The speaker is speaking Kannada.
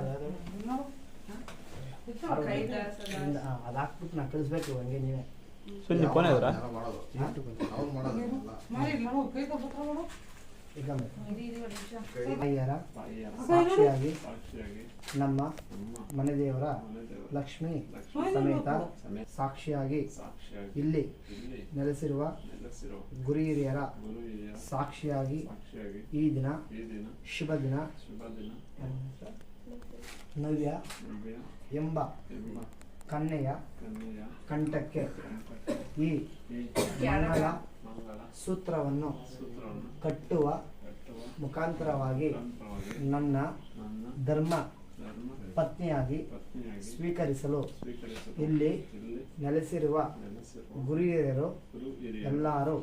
ಅದು ಹಾಕ್ಬಿಟ್ಟು ನಾ ಕಳಿಸ್ಬೇಕು ಹಂಗೆ ನೀವೇ ಸುಮ್ಮನೆ ಫೋನ್ ಇದ್ರಾ ಸಾಕ್ಷಿಯಾಗಿ ನಮ್ಮ ಮನೆ ದೇವರ ಲಕ್ಷ್ಮೀ ಸಮೇತ ಸಾಕ್ಷಿಯಾಗಿ ಇಲ್ಲಿ ನೆಲೆಸಿರುವ ಗುರು ಹಿರಿಯರ ಸಾಕ್ಷಿಯಾಗಿ ಈ ದಿನ ಶುಭ ದಿನ ನವ್ಯ ಎಂಬ ಕನ್ಯೆಯ ಕಂಠಕ್ಕೆ ಈ ಮಂಗಲ ಸೂತ್ರವನ್ನು ಕಟ್ಟುವ ಮುಖಾಂತರವಾಗಿ ನನ್ನ ಧರ್ಮ ಪತ್ನಿಯಾಗಿ ಸ್ವೀಕರಿಸಲು ಇಲ್ಲಿ ನೆಲೆಸಿರುವ ಗುರು ಹಿರಿಯರು ಎಲ್ಲರೂ